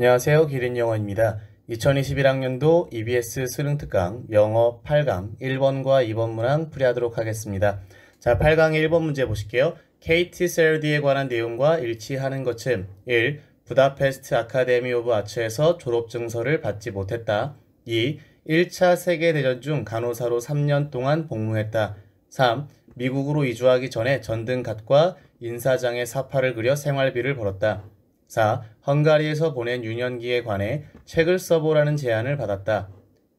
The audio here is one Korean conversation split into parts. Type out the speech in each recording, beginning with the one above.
안녕하세요. 기린영어입니다. 2021학년도 EBS 수능특강 영어 8강 1번과 2번 문항 풀이하도록 하겠습니다. 자, 8강 1번 문제 보실게요. 케이티 셀디에 관한 내용과 일치하는 것은 1. 부다페스트 아카데미 오브 아츠에서 졸업증서를 받지 못했다. 2. 1차 세계대전 중 간호사로 3년 동안 복무했다. 3. 미국으로 이주하기 전에 전등갓과 인사장에 사파를 그려 생활비를 벌었다. 4. 헝가리에서 보낸 유년기에 관해 책을 써보라는 제안을 받았다.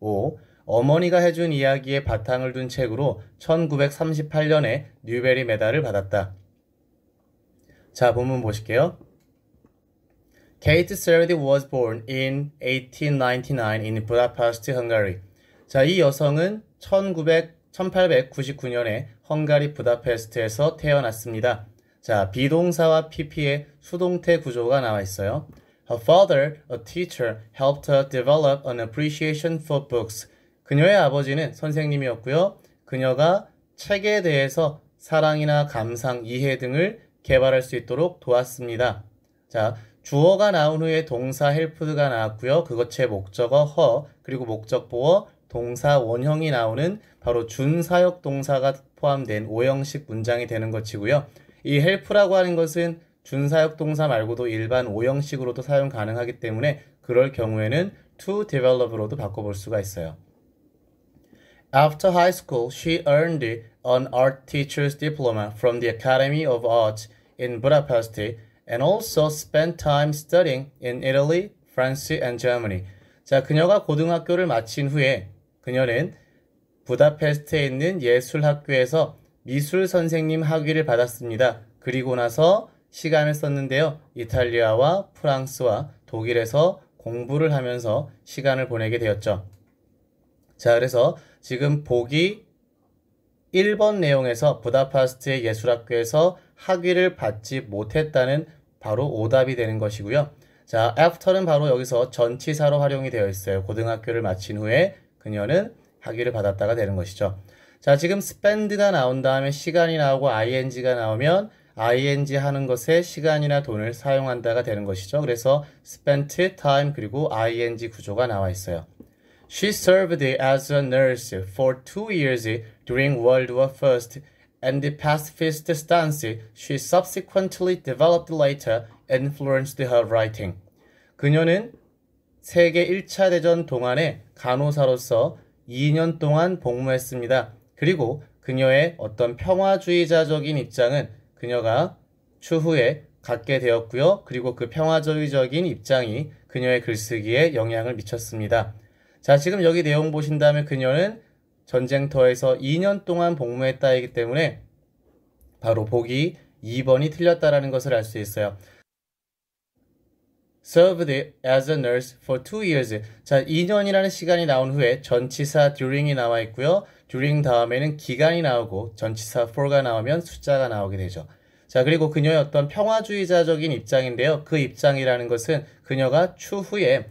5. 어머니가 해준 이야기에 바탕을 둔 책으로 1938년에 뉴베리 메달을 받았다. 자, 본문 보실게요. Kate Serdi was born in 1899 in Budapest, Hungary. 자, 이 여성은 1899년에 헝가리 부다페스트에서 태어났습니다. 자, 비동사와 PP의 수동태 구조가 나와 있어요. Her father, a teacher, helped her develop an appreciation for books. 그녀의 아버지는 선생님이었고요. 그녀가 책에 대해서 사랑이나 감상, 이해 등을 개발할 수 있도록 도왔습니다. 자, 주어가 나온 후에 동사 helped가 나왔고요. 그것의 목적어 her, 그리고 목적보어, 동사 원형이 나오는 바로 준사역 동사가 포함된 5형식 문장이 되는 것이고요. 이 help라고 하는 것은 준사역 동사 말고도 일반 5형식으로도 사용 가능하기 때문에 그럴 경우에는 to develop으로도 바꿔볼 수가 있어요. After high school, she earned an art teacher's diploma from the Academy of Arts in Budapest and also spent time studying in Italy, France, and Germany. 자, 그녀가 고등학교를 마친 후에 그녀는 부다페스트에 있는 예술학교에서 미술 선생님 학위를 받았습니다. 그리고 나서 시간을 썼는데요. 이탈리아와 프랑스와 독일에서 공부를 하면서 시간을 보내게 되었죠. 자, 그래서 지금 보기 1번 내용에서 부다페스트의 예술학교에서 학위를 받지 못했다는 바로 오답이 되는 것이고요. 자, after는 바로 여기서 전치사로 활용이 되어 있어요. 고등학교를 마친 후에 그녀는 학위를 받았다가 되는 것이죠. 자, 지금 spend가 나온 다음에 시간이 나오고 ing가 나오면 ing 하는 것에 시간이나 돈을 사용한다가 되는 것이죠. 그래서 spent time 그리고 ing 구조가 나와 있어요. She served as a nurse for 2 years during World War I and the pacifist stance she subsequently developed later influenced her writing. 그녀는 세계 1차 대전 동안에 간호사로서 2년 동안 복무했습니다. 그리고 그녀의 어떤 평화주의자적인 입장은 그녀가 추후에 갖게 되었고요. 그리고 그 평화주의적인 입장이 그녀의 글쓰기에 영향을 미쳤습니다. 자, 지금 여기 내용 보신다면 그녀는 전쟁터에서 2년 동안 복무했다이기 때문에 바로 보기 2번이 틀렸다라는 것을 알 수 있어요. Served as a nurse for 2 years. 자, 2년이라는 시간이 나온 후에 전치사 during이 나와 있고요. during 다음에는 기간이 나오고 전치사 for가 나오면 숫자가 나오게 되죠. 자, 그리고 그녀의 어떤 평화주의자적인 입장인데요. 그 입장이라는 것은 그녀가 추후에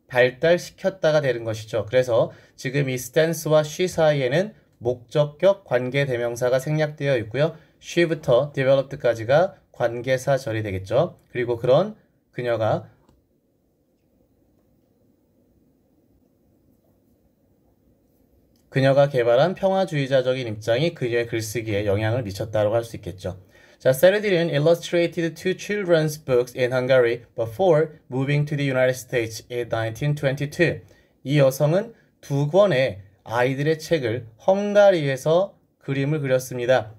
발달시켰다가 되는 것이죠. 그래서 지금 이 stance와 she 사이에는 목적격 관계대명사가 생략되어 있고요. she부터 developed까지가 관계사절이 되겠죠. 그리고 그런 그녀가 개발한 평화주의자적인 입장이 그녀의 글쓰기에 영향을 미쳤다고 할 수 있겠죠. 자, Serdi는 illustrated 2 children's books in Hungary before moving to the United States in 1922. 이 여성은 2권의 아이들의 책을 헝가리에서 그림을 그렸습니다.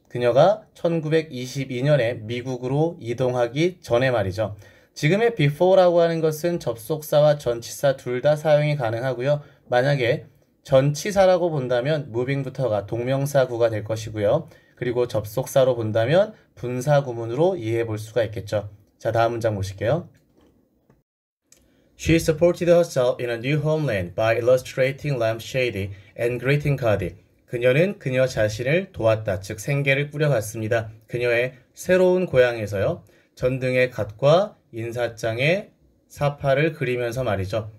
그녀가 1922년에 미국으로 이동하기 전에 말이죠. 지금의 before라고 하는 것은 접속사와 전치사 둘 다 사용이 가능하고요. 만약에 전치사라고 본다면 moving부터가 동명사구가 될 것이고요. 그리고 접속사로 본다면 분사구문으로 이해해 볼 수가 있겠죠. 자, 다음 문장 보실게요. She supported herself in a new homeland by illustrating lampshade and greeting card. 그녀는 그녀 자신을 도왔다, 즉 생계를 꾸려갔습니다. 그녀의 새로운 고향에서요. 전등의 갓과 인사장에 사파를 그리면서 말이죠.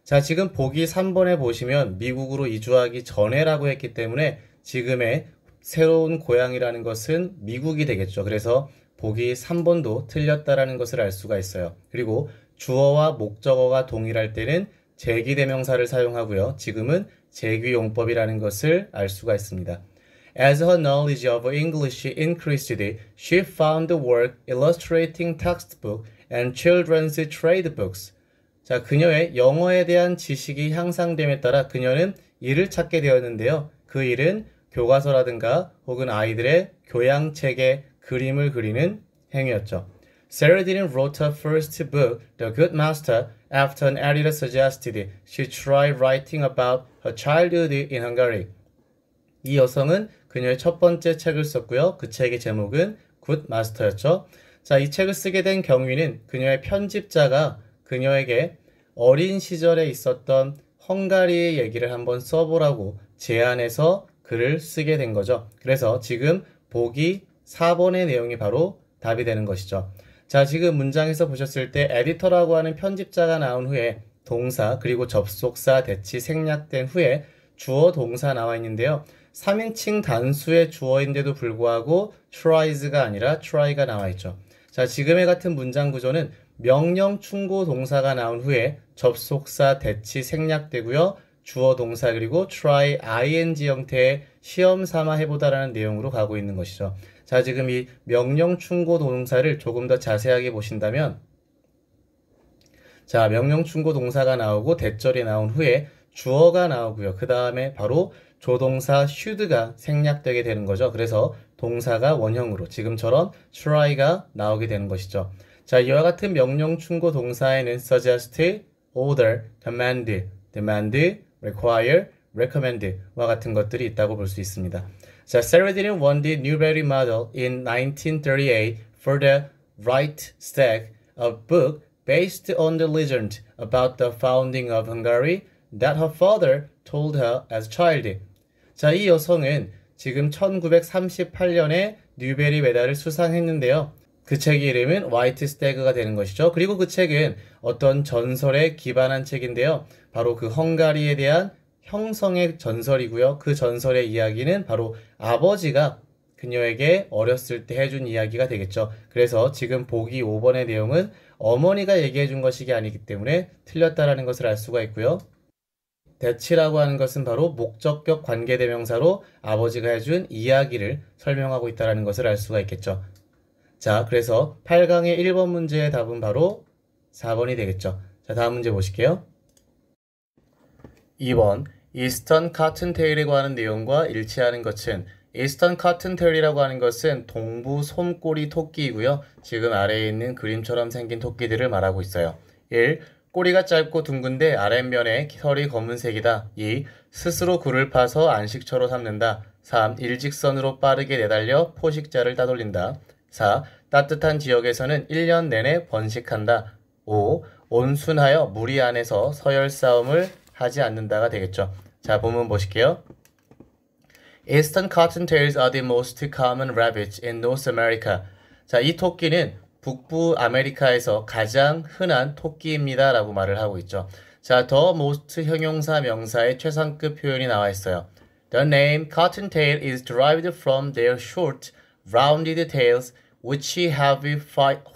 자, 지금 보기 3번에 보시면 미국으로 이주하기 전에라고 했기 때문에 지금의 새로운 고향이라는 것은 미국이 되겠죠. 그래서 보기 3번도 틀렸다라는 것을 알 수가 있어요. 그리고 주어와 목적어가 동일할 때는 제기대명사를 사용하고요. 지금은 제귀용법이라는 것을 알 수가 있습니다. As her knowledge of English increased, she found work illustrating textbook and children's trade books. 자, 그녀의 영어에 대한 지식이 향상됨에 따라 그녀는 일을 찾게 되었는데요. 그 일은 교과서라든가 혹은 아이들의 교양책에 그림을 그리는 행위였죠. Sarah didn't wrote her first book, The Good Master, after an editor suggested she try writing about her childhood in Hungary. 이 여성은 그녀의 첫 번째 책을 썼고요. 그 책의 제목은 Good Master였죠. 자, 이 책을 쓰게 된 경위는 그녀의 편집자가 그녀에게 어린 시절에 있었던 헝가리의 얘기를 한번 써보라고 제안해서 글을 쓰게 된 거죠. 그래서 지금 보기 4번의 내용이 바로 답이 되는 것이죠. 자, 지금 문장에서 보셨을 때 에디터라고 하는 편집자가 나온 후에 동사 그리고 접속사 대치 생략된 후에 주어 동사 나와 있는데요. 3인칭 단수의 주어인데도 불구하고 tries가 아니라 try가 나와 있죠. 자, 지금의 같은 문장 구조는 명령 충고 동사가 나온 후에 접속사 대치 생략되고요. 주어 동사 그리고 try ing 형태의 시험 삼아 해보다라는 내용으로 가고 있는 것이죠. 자, 지금 이 명령 충고 동사를 조금 더 자세하게 보신다면 자, 명령 충고 동사가 나오고 대절이 나온 후에 주어가 나오고요. 그 다음에 바로 조동사 should가 생략되게 되는 거죠. 그래서 동사가 원형으로 지금처럼 try가 나오게 되는 것이죠. 자, 이와 같은 명령 충고 동사에는 suggest, order, command, demand, require, recommend와 같은 것들이 있다고 볼 수 있습니다. 자, Sarah didn't want the Newbery Model in 1938 for the Reichstag, a book based on the legend about the founding of Hungary that her father told her as a child. 자, 이 여성은 지금 1938년에 뉴베리 메달을 수상했는데요. 그 책의 이름은 화이트 스태그가 되는 것이죠. 그리고 그 책은 어떤 전설에 기반한 책인데요. 바로 그 헝가리에 대한 형성의 전설이고요. 그 전설의 이야기는 바로 아버지가 그녀에게 어렸을 때 해준 이야기가 되겠죠. 그래서 지금 보기 5번의 내용은 어머니가 얘기해 준 것이 아니기 때문에 틀렸다라는 것을 알 수가 있고요. that이라고 하는 것은 바로 목적격 관계대명사로 아버지가 해준 이야기를 설명하고 있다는 것을 알 수가 있겠죠. 자, 그래서 8강의 1번 문제의 답은 바로 4번이 되겠죠. 자, 다음 문제 보실게요. 2번, 이스턴 카튼테일이라고 하는 내용과 일치하는 것은 이스턴 카튼테일이라고 하는 것은 동부 솜꼬리 토끼이고요. 지금 아래에 있는 그림처럼 생긴 토끼들을 말하고 있어요. 1. 꼬리가 짧고 둥근데 아랫면에 털이 검은색이다. 2. 스스로 굴을 파서 안식처로 삼는다. 3. 일직선으로 빠르게 내달려 포식자를 따돌린다. 4. 따뜻한 지역에서는 1년 내내 번식한다. 5. 온순하여 무리 안에서 서열 싸움을 하지 않는다가 되겠죠. 자, 본문 보실게요. Eastern cottontails are the most common rabbits in North America. 자, 이 토끼는 북부 아메리카에서 가장 흔한 토끼입니다. 라고 말을 하고 있죠. 자, the most 형용사 명사의 최상급 표현이 나와 있어요. The name cottontail is derived from their short, rounded tails which have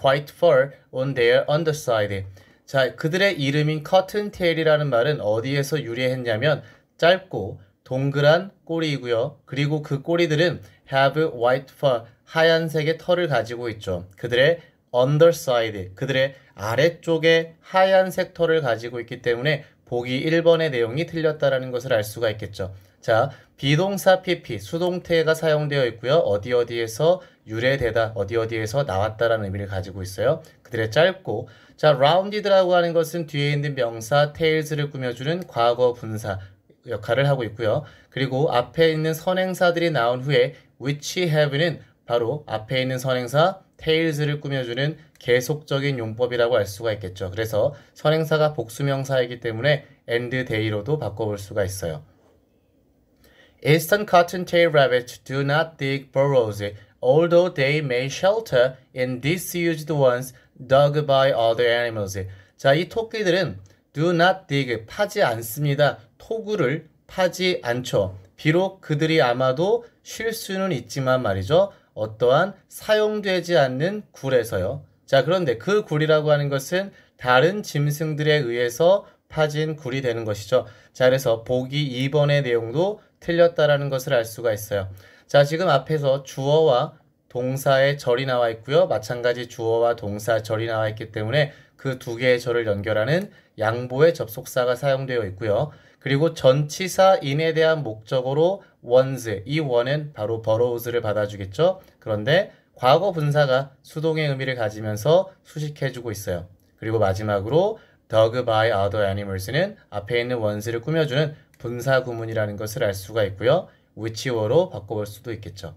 white fur on their underside. 자, 그들의 이름인 커튼테일이라는 말은 어디에서 유래했냐면 짧고 동그란 꼬리이고요. 그리고 그 꼬리들은 have white fur, 하얀색의 털을 가지고 있죠. 그들의 underside, 그들의 아래쪽에 하얀색 털을 가지고 있기 때문에 보기 1번의 내용이 틀렸다라는 것을 알 수가 있겠죠. 자, 비동사 PP, 수동태가 사용되어 있고요. 어디에서 유래되다, 어디에서 나왔다라는 의미를 가지고 있어요. 그들의 짧고, 자, rounded라고 하는 것은 뒤에 있는 명사 tails를 꾸며주는 과거 분사 역할을 하고 있고요. 그리고 앞에 있는 선행사들이 나온 후에 which have는 바로 앞에 있는 선행사 tails를 꾸며주는 계속적인 용법이라고 알 수가 있겠죠. 그래서 선행사가 복수명사이기 때문에 and they로도 바꿔볼 수가 있어요. Eastern cottontail rabbits do not dig burrows, although they may shelter in disused ones dug by other animals. 자, 이 토끼들은 do not dig, 파지 않습니다. 토구를 파지 않죠. 비록 그들이 아마도 쉴 수는 있지만 말이죠. 어떠한 사용되지 않는 굴에서요. 자, 그런데 그 굴이라고 하는 것은 다른 짐승들에 의해서 파진 굴이 되는 것이죠. 자, 그래서 보기 2번의 내용도 틀렸다라는 것을 알 수가 있어요. 자, 지금 앞에서 주어와 동사의 절이 나와 있고요. 마찬가지 주어와 동사 절이 나와 있기 때문에 그 두 개의 절을 연결하는 양보의 접속사가 사용되어 있고요. 그리고 전치사 in에 대한 목적어로 was, 이 one은 바로 borrows를 받아주겠죠. 그런데 과거 분사가 수동의 의미를 가지면서 수식해주고 있어요. 그리고 마지막으로 dug by other animals는 앞에 있는 was를 꾸며주는 분사 구문이라는 것을 알 수가 있고요. which어로 바꿔볼 수도 있겠죠.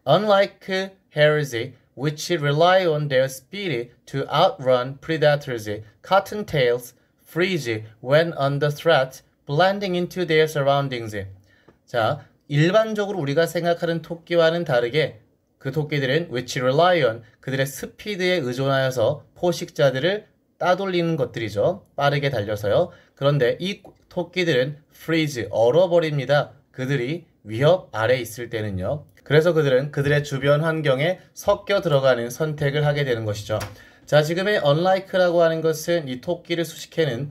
Unlike hares, which rely on their speed to outrun predators, cottontails freeze when under threat, blending into their surroundings. 자, 일반적으로 우리가 생각하는 토끼와는 다르게 그 토끼들은 which rely on, 그들의 스피드에 의존하여서 포식자들을 따돌리는 것들이죠. 빠르게 달려서요. 그런데 이 토끼들은 freeze, 얼어버립니다. 그들이 위협 아래 있을 때는요. 그래서 그들은 그들의 주변 환경에 섞여 들어가는 선택을 하게 되는 것이죠. 자, 지금의 unlike라고 하는 것은 이 토끼를 수식해는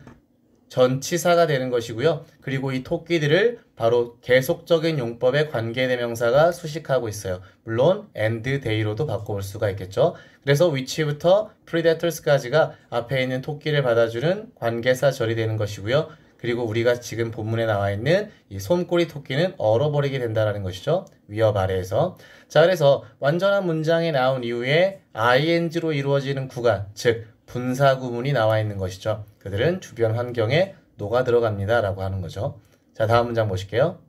전치사가 되는 것이고요. 그리고 이 토끼들을 바로 계속적인 용법의 관계대명사가 수식하고 있어요. 물론 and they로도 바꿔볼 수가 있겠죠. 그래서 which부터 predators까지가 앞에 있는 토끼를 받아주는 관계사 절이 되는 것이고요. 그리고 우리가 지금 본문에 나와 있는 이 솜꼬리 토끼는 얼어버리게 된다는 것이죠. 위협 아래에서. 자, 그래서 완전한 문장이 나온 이후에 ing로 이루어지는 구간, 즉 분사 구문이 나와 있는 것이죠. 그들은 주변 환경에 녹아 들어갑니다 라고 하는 거죠. 자, 다음 문장 보실게요.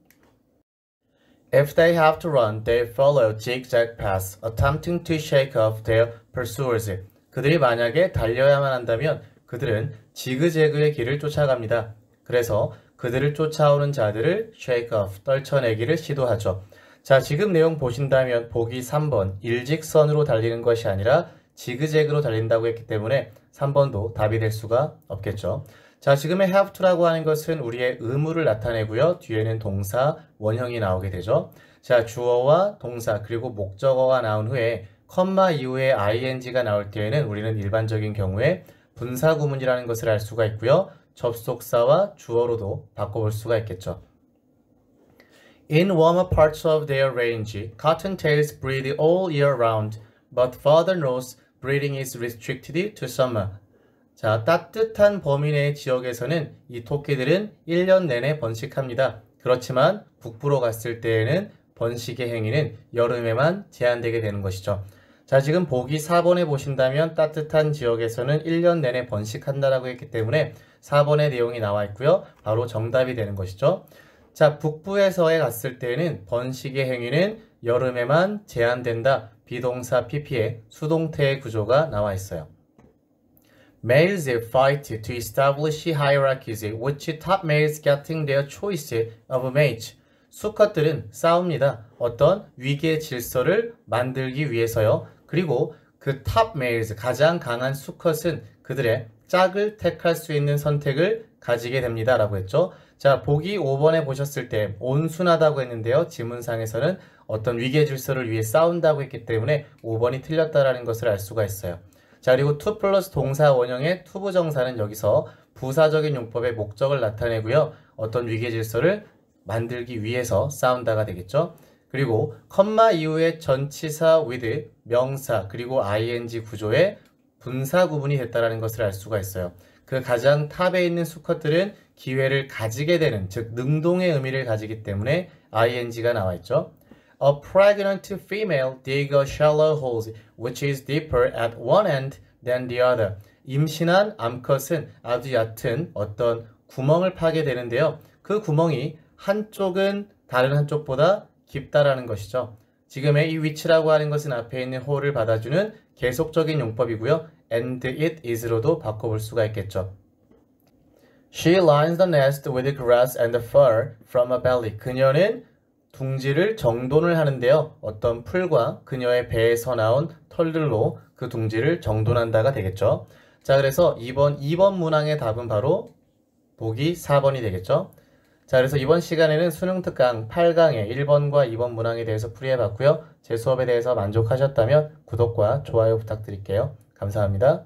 If they have to run, they follow zigzag paths, attempting to shake off their pursuers. 그들이 만약에 달려야만 한다면 그들은 지그재그의 길을 쫓아갑니다. 그래서 그들을 쫓아오는 자들을 shake off, 떨쳐내기를 시도하죠. 자, 지금 내용 보신다면 보기 3번, 일직선으로 달리는 것이 아니라 지그재그로 달린다고 했기 때문에 3번도 답이 될 수가 없겠죠. 자, 지금의 have to라고 하는 것은 우리의 의무를 나타내고요. 뒤에는 동사, 원형이 나오게 되죠. 자, 주어와 동사, 그리고 목적어가 나온 후에 컴마 이후에 ing가 나올 때에는 우리는 일반적인 경우에 분사 구문이라는 것을 알 수가 있고요. 접속사와 주어로도 바꿔볼 수가 있겠죠. In warmer parts of their range, cottontails breed all year round, but farther north, breeding is restricted to summer. 자, 따뜻한 범위 내의 지역에서는 이 토끼들은 1년 내내 번식합니다. 그렇지만 북부로 갔을 때에는 번식의 행위는 여름에만 제한되게 되는 것이죠. 자, 지금 보기 4번에 보신다면 따뜻한 지역에서는 1년 내내 번식한다라고 했기 때문에 4번의 내용이 나와 있고요. 바로 정답이 되는 것이죠. 자, 북부에서에 갔을 때는 번식의 행위는 여름에만 제한된다. 비동사 pp에 수동태의 구조가 나와 있어요. Males fight to establish hierarchies, which top males getting their choice of mates. 수컷들은 싸웁니다. 어떤 위계 질서를 만들기 위해서요. 그리고 그 top males, 가장 강한 수컷은 그들의 짝을 택할 수 있는 선택을 가지게 됩니다. 라고 했죠. 자, 보기 5번에 보셨을 때 온순하다고 했는데요. 지문상에서는 어떤 위계 질서를 위해 싸운다고 했기 때문에 5번이 틀렸다라는 것을 알 수가 있어요. 자, 그리고 to 플러스 동사 원형의 to 부정사는 여기서 부사적인 용법의 목적을 나타내고요. 어떤 위계 질서를 만들기 위해서 싸운다가 되겠죠. 그리고 컴마 이후에 전치사 with 명사 그리고 ing 구조의 분사 구분이 됐다는 것을 알 수가 있어요. 그 가장 탑에 있는 수컷들은 기회를 가지게 되는, 즉 능동의 의미를 가지기 때문에 ing가 나와 있죠. A pregnant female dig a shallow hole which is deeper at one end than the other. 임신한 암컷은 아주 얕은 어떤 구멍을 파게 되는데요. 그 구멍이 한쪽은 다른 한쪽보다 깊다라는 것이죠. 지금의 이 which라고 하는 것은 앞에 있는 whole를 받아주는 계속적인 용법이고요. and it is로도 바꿔볼 수가 있겠죠. She lines the nest with grass and fur from a belly. 그녀는 둥지를 정돈을 하는데요. 어떤 풀과 그녀의 배에서 나온 털들로 그 둥지를 정돈한다가 되겠죠. 자, 그래서 2번 문항의 답은 바로 보기 4번이 되겠죠. 자, 그래서 이번 시간에는 수능 특강 8강의 1번과 2번 문항에 대해서 풀이해봤고요. 제 수업에 대해서 만족하셨다면 구독과 좋아요 부탁드릴게요. 감사합니다.